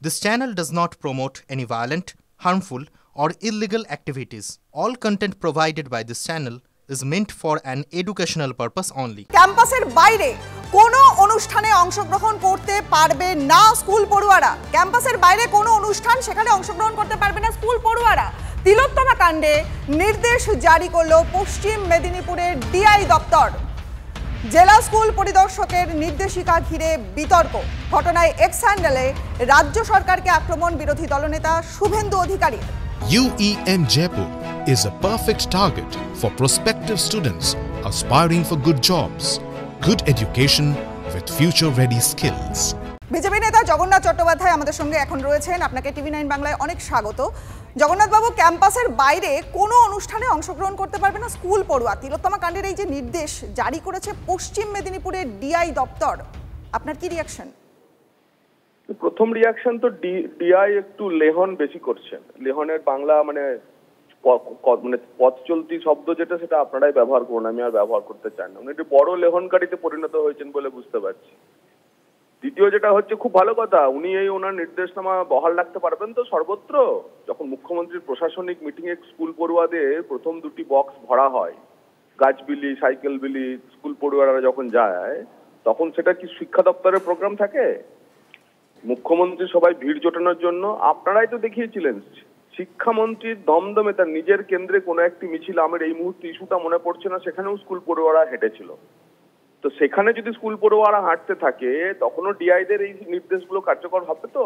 This channel does not promote any violent, harmful, or illegal activities. All content provided by this channel is meant for an educational purpose only. ক্যাম্পাসের বাইরে কোনো অনুষ্ঠানে অংশগ্রহণ করতে পারবে না স্কুল পড়ুয়ারা। ক্যাম্পাসের বাইরে কোনো অনুষ্ঠান সেখানে অংশগ্রহণ করতে পারবে না স্কুল পড়ুয়ারা। তিলোত্তমা কাণ্ডে নির্দেশ জারি করল পশ্চিম মেদিনীপুরের ডিআই দপ্তর। জেলা স্কুল পরিদর্শকের নির্দেশিকা ঘিরে বিতর্ক। ঘটনায় এক্স হ্যান্ডেলে রাজ্য সরকারকে আক্রমণ বিরোধী দলনেতা Suvendu Adhikari. UEM Jaipur is a perfect target for prospective students aspiring for good jobs, good education with future-ready skills. BJP নেতা জগন্নাথ চট্টোপাধ্যায় আমাদের সঙ্গে এখন রয়েছেন। আপনাকে টিভি9 বাংলায় অনেক স্বাগত। জগন্নাথ বাবু, ক্যাম্পাসের বাইরে কোনো অনুষ্ঠানে অংশগ্রহণ করতে পারবে না স্কুল পড়ুয়া। তিলোত্তমা কাণ্ডের এই যে নির্দেশ জারি করেছে পশ্চিম মেদিনীপুরের ডিআই দপ্তর, আপনার কি রিয়াকশন? প্রথম রিয়াকশন তো ডিআই একটু লেহন বেশি করছেন। লেহনের বাংলা মানে পথ চলতি শব্দ যেটা সেটা আপনারাই ব্যবহার করুন, আমি আর ব্যবহার করতে চাই না। উনি একটু বড় লেহনকারীতে পরিণত হয়েছেন বলে বুঝতে পারছি। দ্বিতীয় যেটা হচ্ছে, খুব ভালো কথা, উনি এই ওনার নির্দেশনামা বহাল রাখতে পারবেন তো সর্বত্র। যখন মুখ্যমন্ত্রীর প্রশাসনিক মিটিং এ স্কুল পড়ুয়াদের প্রথম দুটি বক্স ভরা হয়, গাছবিলি, সাইকেল বিলি, স্কুল পড়ুয়ারা যখন যায়, তখন সেটা কি শিক্ষা দপ্তরের প্রোগ্রাম থাকে? মুখ্যমন্ত্রী সবাই ভিড় জোটানোর জন্য আপনারাই তো দেখিয়েছিলেন। শিক্ষামন্ত্রীর দমদমে তার নিজের কেন্দ্রে কোনো একটি মিছিল, আমার এই মুহূর্তে ইস্যুটা মনে পড়ছে না, সেখানেও স্কুল পড়ুয়ারা হেঁটেছিল। তো সেখানে যদি স্কুল পড়ুয়ারা হাঁটতে থাকে, তখনও ডিআইদের এই নির্দেশগুলো কার্যকর হবে তো?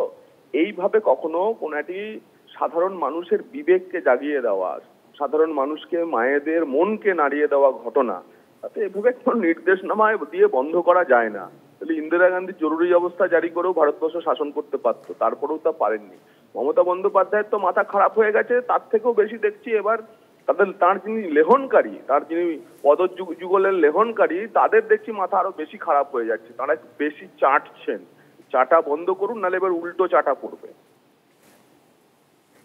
এইভাবে কখনো কোনো একটি সাধারণ মানুষের বিবেককে জাগিয়ে দেওয়া, সাধারণ মানুষকে, মায়েদের মনকে নাড়িয়ে দেওয়া ঘটনা, তাতে এভাবে কোনো নির্দেশনামায় দিয়ে বন্ধ করা যায় না। তাহলে ইন্দিরা গান্ধী জরুরি অবস্থা জারি করেও ভারতবর্ষ শাসন করতে পারতো, তারপরেও তা পারেননি। মমতা বন্দ্যোপাধ্যায়ের তো মাথা খারাপ হয়ে গেছে, তার থেকেও বেশি দেখছি এবার তার যিনি লেহনকারী, তার যিনি পদযুগলের লেহনকারী, তাদের দেখছি মাথা আরো বেশি খারাপ হয়ে যাচ্ছে। তারা বেশি চাটছেন। চাটা বন্ধ করুন, নাহলে এবার উল্টো চাটা পড়বে।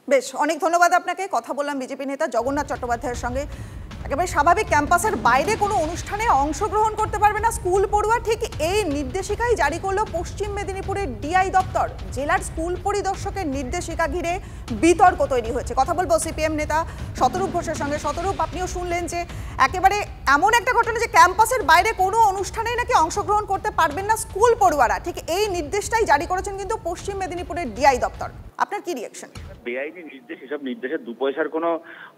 বেশ, অনেক ধন্যবাদ আপনাকে। কথা বললাম বিজেপি নেতা জগন্নাথ চট্টোপাধ্যায়ের সঙ্গে। একেবারে স্বাভাবিক, ক্যাম্পাসের বাইরে কোনো অনুষ্ঠানে অংশগ্রহণ করতে পারবে না স্কুল পড়ুয়া, ঠিক এই নির্দেশিকাই জারি করলো পশ্চিম মেদিনীপুরের ডিআই দপ্তর। জেলার স্কুল পরিদর্শকের নির্দেশিকা ঘিরে বিতর্ক তৈরি হয়েছে। কথা বলবো সিপিএম নেতা শতরূপ ঘোষের সঙ্গে। শতরূপ, আপনিও শুনলেন যে একেবারে এমন একটা ঘটনা যে ক্যাম্পাসের বাইরে কোনো অনুষ্ঠানে নাকি অংশগ্রহণ করতে পারবেন না স্কুল পড়ুয়ারা, ঠিক এই নির্দেশটাই জারি করেছেন কিন্তু পশ্চিম মেদিনীপুরের ডিআই দপ্তর। আপনার কি রিয়াকশন? বেআইনি নির্দেশ, এসব নির্দেশের দু পয়সার কোনো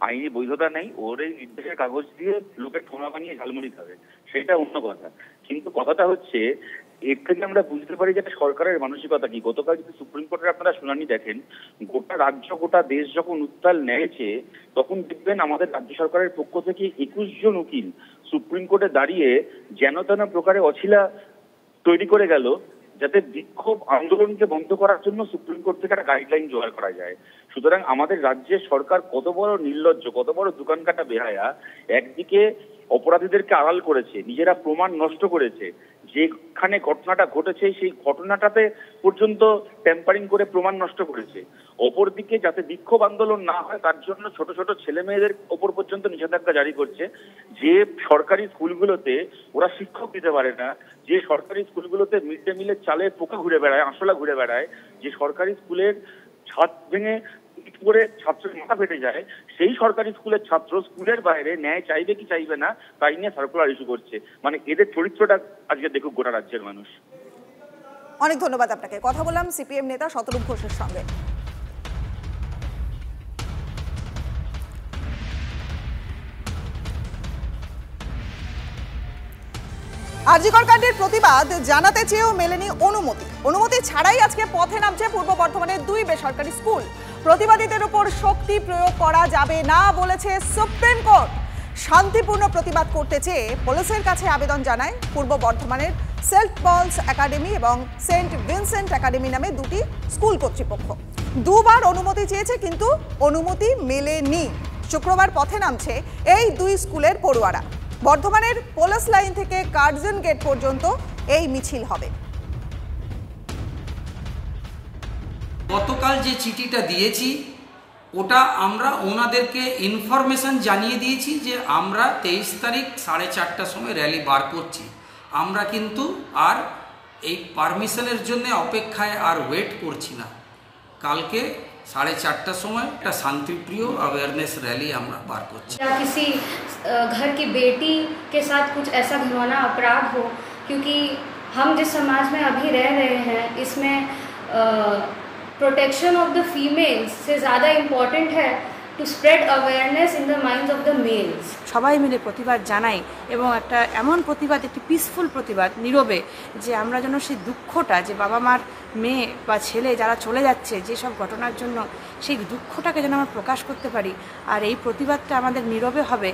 আইনি বৈধতা নেই। ওর এই নির্দেশের কাগজ দিয়ে লোকের ঠোঙা বানিয়ে ঝালমুড়ি খাবে, সেটা অন্য কথা। কিন্তু কথাটা হচ্ছে, এর থেকে আমরা বুঝতে পারি যে সরকারের মানসিকতা কি। গতকাল যদি সুপ্রিম কোর্টের আপনারা শুনানি দেখেন, গোটা রাজ্য, গোটা দেশ যখন উত্তাল নেমেছে, তখন দেখবেন আমাদের রাজ্য সরকারের পক্ষ থেকে 21 জন উকিল সুপ্রিম কোর্টে দাঁড়িয়ে যেন তেন প্রকারে অছিলা তৈরি করে গেল, যাতে বিক্ষোভ আন্দোলনকে বন্ধ করার জন্য সুপ্রিম কোর্ট থেকে একটা গাইডলাইন জোগাড় করা যায়। সুতরাং আমাদের রাজ্যের সরকার কত বড় নির্লজ্জ, কত বড় দোকান কাটা বেহায়া। একদিকে অপরাধীদেরকে আড়াল করেছে, নিজেরা প্রমাণ নষ্ট করেছে, যেখানে ঘটনাটা ঘটেছে সেই ঘটনাটাতে পর্যন্ত ট্যাম্পারিং করে প্রমাণ নষ্ট করেছে। অপরদিকে যাতে বিক্ষোভ আন্দোলন না হয় তার জন্য ছোট ছোট ছেলে মেয়েদের ওপর পর্যন্ত নিষেধাজ্ঞা জারি করছে। যে সরকারি স্কুলগুলোতে ওরা শিক্ষক দিতে পারে না, যে সরকারি স্কুলগুলোতে মিড ডে মিলের চালে পোকা ঘুরে বেড়ায়, আঁশলা ঘুরে বেড়ায়, যে সরকারি স্কুলের ছাদ ভেঙে করে ছাত্রের মাথা ফেটে যায়, সেই সরকারি স্কুলের ছাত্র স্কুলের বাইরে ন্যায় চাইবে কি চাইবে না তাই নিয়ে সার্কুলার ইস্যু করছে। মানে এদের চরিত্রটা আজকে দেখুক গোটা রাজ্যের মানুষ। অনেক ধন্যবাদ আপনাকে। কথা বললাম সিপিএম নেতা শতরূপ ঘোষের সঙ্গে। আরজিকর কাণ্ডের প্রতিবাদ জানাতে চেয়েও মেলেনি অনুমতি ছাড়াই আজকে পথে নামছে পূর্ব বর্ধমানের 2 বেসরকারি স্কুল। প্রতিবাদীদের উপর শক্তি প্রয়োগ করা যাবে না বলেছে সুপ্রিম কোর্ট। শান্তিপূর্ণ প্রতিবাদ করতে চেয়ে পুলিশের কাছে আবেদন জানায় পূর্ব বর্ধমানের সেন্ট পলস একাডেমি এবং সেন্ট ভিনসেন্ট একাডেমি নামে 2টি স্কুল কর্তৃপক্ষ। দুবার অনুমতি চেয়েছে, কিন্তু অনুমতি মেলেনি। শুক্রবার পথে নামছে এই 2 স্কুলের পড়ুয়ারা। বর্ধমানের পুলিশ লাইন থেকে কার্জন গেট পর্যন্ত এই মিছিল হবে। গতকাল যে চিঠিটা দিয়েছি ওটা আমরা ওনাদেরকে ইনফরমেশন জানিয়ে দিয়েছি যে আমরা 23 তারিখ 4:30টার সময় র্যালি বার করছি। আমরা কিন্তু আর এই পারমিশনের জন্য অপেক্ষায় আর ওয়েট করছি না। কালকে 4:30টার সময় একটা শান্তিপ্রিয় अवेयरनेस रैली আমরা বার করছি। किसी घर की बेटी के साथ कुछ ऐसा घिनौना अपराध हो, क्योंकि हम जिस समाज में अभी रह रहे हैं इसमें प्रोटेक्शन ऑफ द फीमेल्स से ज़्यादा इम्पॉर्टेंट है to spread awareness in the minds of the males. সবাই মিলে প্রতিবাদ জানাই এবং একটা এমন প্রতিবাদ, একটি পিসফুল প্রতিবাদ, নীরবে, যে আমরা যেন সেই দুঃখটা, যে বাবা মার মেয়ে বা ছেলে যারা চলে যাচ্ছে যেসব ঘটনার জন্য, সেই দুঃখটাকে যেন আমরা প্রকাশ করতে পারি। আর এই প্রতিবাদটা আমাদের নীরবে হবে।